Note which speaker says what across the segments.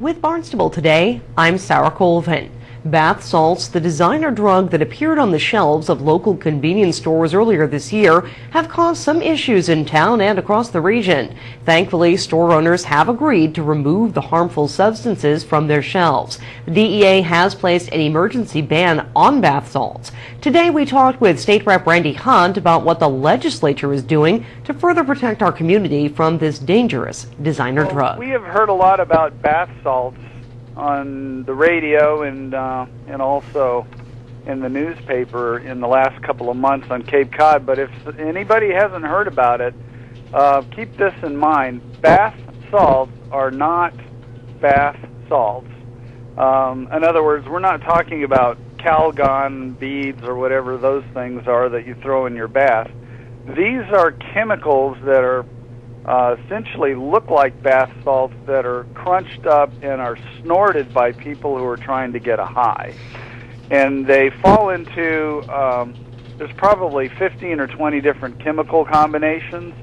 Speaker 1: With Barnstable Today, I'm Sarah Colvin. Bath salts, the designer drug that appeared on the shelves of local convenience stores earlier this year, have caused some issues in town and across the region. Thankfully, store owners have agreed to remove the harmful substances from their shelves. The DEA has placed an emergency ban on bath salts. Today, we talked with State Rep Randy Hunt about what the legislature is doing to further protect our community from this dangerous designer drug.
Speaker 2: We have heard a lot about bath salts on the radio and also in the newspaper in the last couple of months on Cape Cod. But if anybody hasn't heard about it, keep this in mind. Bath salts are not bath salts. In other words, we're not talking about Calgon beads or whatever those things are that you throw in your bath. These are chemicals that are essentially look like bath salts that are crunched up and are snorted by people who are trying to get a high. And they fall into, there's probably 15 or 20 different chemical combinations.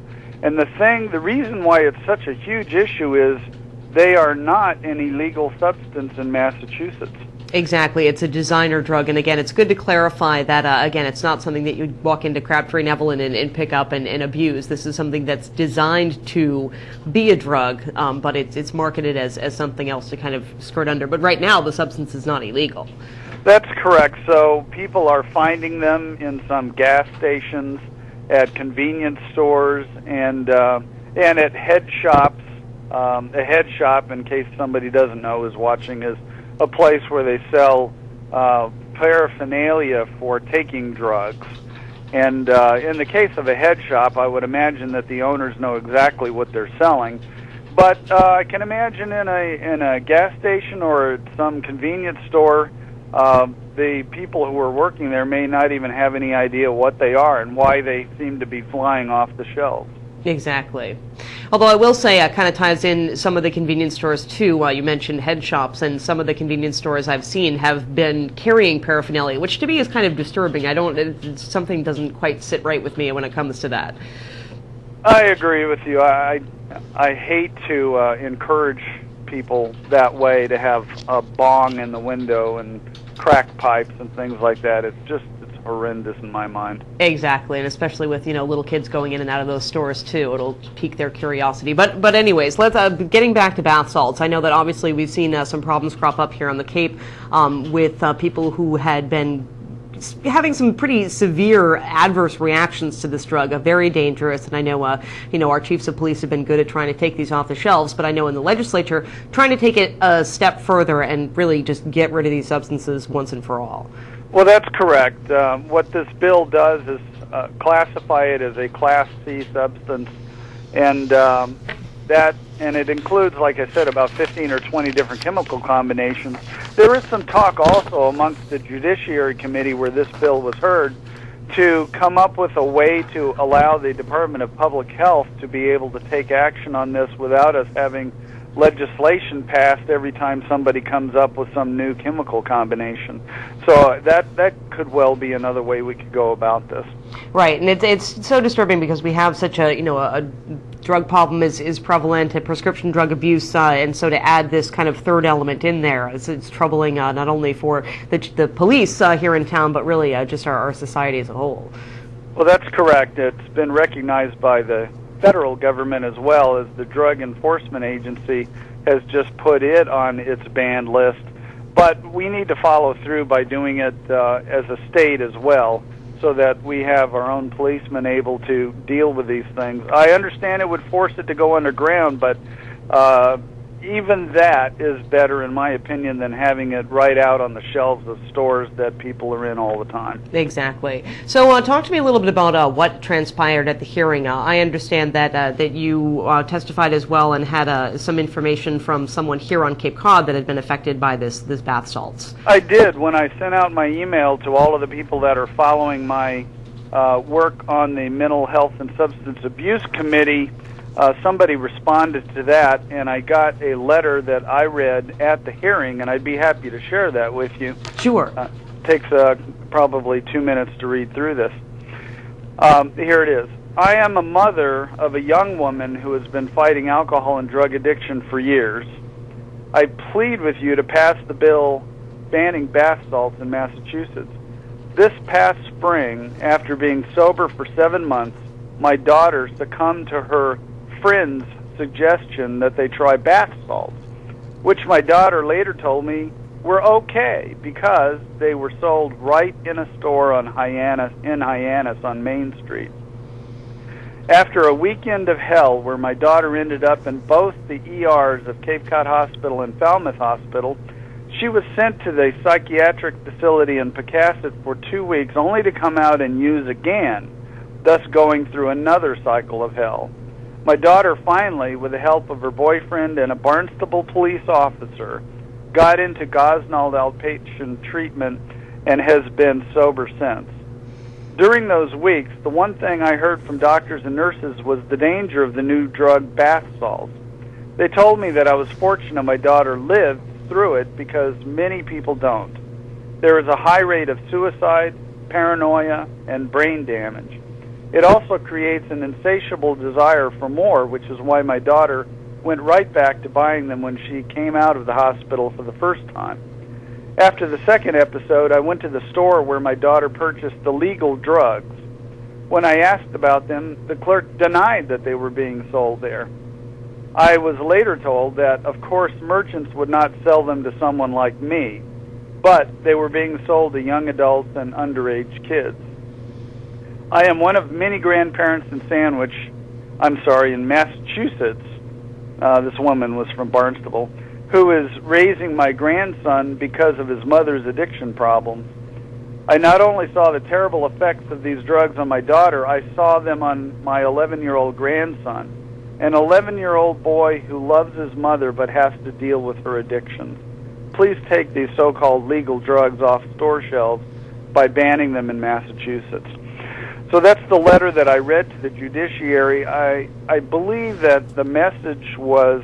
Speaker 2: And the reason why it's such a huge issue is they are not an illegal substance in Massachusetts.
Speaker 1: Exactly. It's a designer drug. And again, it's good to clarify that, again, it's not something that you walk into Crabtree and Evelyn and pick up and abuse. This is something that's designed to be a drug, but it's marketed as something else to kind of skirt under. But right now, the substance is not illegal.
Speaker 2: That's correct. So people are finding them in some gas stations, at convenience stores, and at head shops. A head shop, in case somebody doesn't know, is watching, is a place where they sell paraphernalia for taking drugs. And in the case of a head shop, I would imagine that the owners know exactly what they're selling. But I can imagine in a gas station or at some convenience store, the people who are working there may not even have any idea what they are and why they seem to be flying off the shelves.
Speaker 1: Exactly. Although I will say it kind of ties in some of the convenience stores too. You mentioned head shops, and some of the convenience stores I've seen have been carrying paraphernalia, which to me is kind of disturbing. Something doesn't quite sit right with me when it comes to that.
Speaker 2: I agree with you. I hate to encourage people that way to have a bong in the window and crack pipes and things like that. It's horrendous in my mind. Exactly,
Speaker 1: and especially with little kids going in and out of those stores too, it'll pique their curiosity. But anyways, let's getting back to bath salts. I know that obviously we've seen some problems crop up here on the Cape with people who had been having some pretty severe adverse reactions to this drug, very dangerous. And I know, our chiefs of police have been good at trying to take these off the shelves, but I know in the legislature trying to take it a step further and really just get rid of these substances once and for all.
Speaker 2: Well, that's correct. What this bill does is classify it as a Class C substance, and it includes, like I said, about 15 or 20 different chemical combinations. There is some talk also amongst the Judiciary Committee where this bill was heard to come up with a way to allow the Department of Public Health to be able to take action on this without us having legislation passed every time somebody comes up with some new chemical combination. So that could well be another way we could go about this.
Speaker 1: Right, and it's so disturbing because we have such a drug problem is prevalent, a prescription drug abuse, and so to add this kind of third element in there, it's troubling not only for the police here in town, but really just our society as a whole.
Speaker 2: Well, that's correct. It's been recognized by the federal government as well as the Drug Enforcement Agency has just put it on its banned list. But we need to follow through by doing it as a state as well, so that we have our own policemen able to deal with these things. I understand it would force it to go underground, but even that is better, in my opinion, than having it right out on the shelves of stores that people are in all the time.
Speaker 1: Exactly. So talk to me a little bit about what transpired at the hearing. I understand that you testified as well and had some information from someone here on Cape Cod that had been affected by this bath salts.
Speaker 2: I did. When I sent out my email to all of the people that are following my work on the Mental Health and Substance Abuse Committee, somebody responded to that, and I got a letter that I read at the hearing, and I'd be happy to share that with you.
Speaker 1: Sure.
Speaker 2: Takes probably 2 minutes to read through this. Here it is. I am a mother of a young woman who has been fighting alcohol and drug addiction for years. I plead with you to pass the bill banning bath salts in Massachusetts. This past spring, after being sober for 7 months, my daughter succumbed to her friend's suggestion that they try bath salts, which my daughter later told me were okay because they were sold right in a store on Hyannis on Main Street. After a weekend of hell where my daughter ended up in both the ERs of Cape Cod Hospital and Falmouth Hospital, she was sent to the psychiatric facility in Pecasset for 2 weeks only to come out and use again, thus going through another cycle of hell. My daughter finally, with the help of her boyfriend and a Barnstable police officer, got into Gosnold outpatient treatment and has been sober since. During those weeks, the one thing I heard from doctors and nurses was the danger of the new drug bath salts. They told me that I was fortunate my daughter lived through it because many people don't. There is a high rate of suicide, paranoia, and brain damage. It also creates an insatiable desire for more, which is why my daughter went right back to buying them when she came out of the hospital for the first time. After the second episode, I went to the store where my daughter purchased the legal drugs. When I asked about them, the clerk denied that they were being sold there. I was later told that, of course, merchants would not sell them to someone like me, but they were being sold to young adults and underage kids. I am one of many grandparents in in Massachusetts, this woman was from Barnstable, who is raising my grandson because of his mother's addiction problems. I not only saw the terrible effects of these drugs on my daughter, I saw them on my 11-year-old grandson, an 11-year-old boy who loves his mother but has to deal with her addictions. Please take these so-called legal drugs off store shelves by banning them in Massachusetts. So that's the letter that I read to the judiciary. I believe that the message was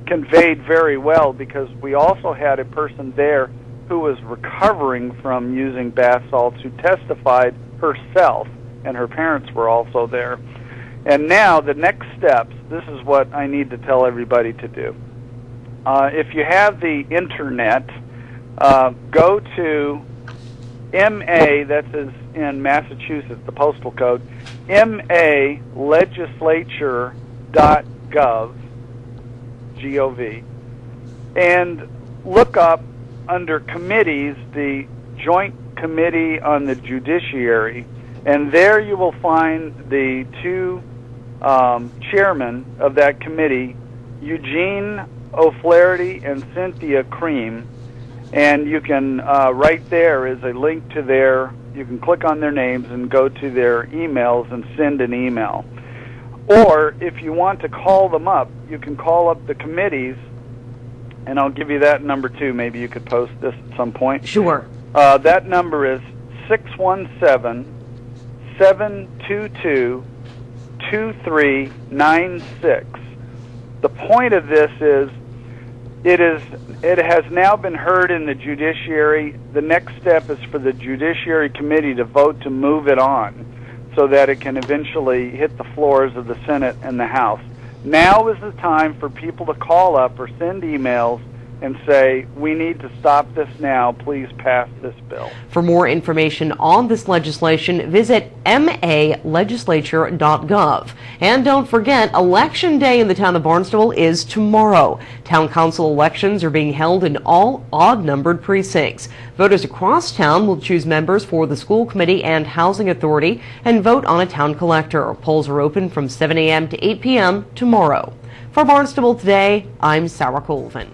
Speaker 2: conveyed very well because we also had a person there who was recovering from using bath salts who testified herself, and her parents were also there. And now the next steps, this is what I need to tell everybody to do. If you have the internet, go to MA, that's in Massachusetts, the postal code, malegislature.gov, G-O-V, and look up under committees the Joint Committee on the Judiciary, and there you will find the two chairmen of that committee, Eugene O'Flaherty and Cynthia Cream, and you can, right there is a link to you can click on their names and go to their emails and send an email. Or if you want to call them up, you can call up the committees, and I'll give you that number too. Maybe you could post this at some point.
Speaker 1: Sure.
Speaker 2: That number is 617-722-2396. The point of this is it has now been heard in the judiciary. The next step is for the Judiciary Committee to vote to move it on so that it can eventually hit the floors of the Senate and the House. Now is the time for people to call up or send emails and say, we need to stop this now, please pass this bill.
Speaker 1: For more information on this legislation, visit malegislature.gov. And don't forget, Election Day in the town of Barnstable is tomorrow. Town council elections are being held in all odd-numbered precincts. Voters across town will choose members for the school committee and housing authority and vote on a town collector. Polls are open from 7 a.m. to 8 p.m. tomorrow. For Barnstable Today, I'm Sarah Colvin.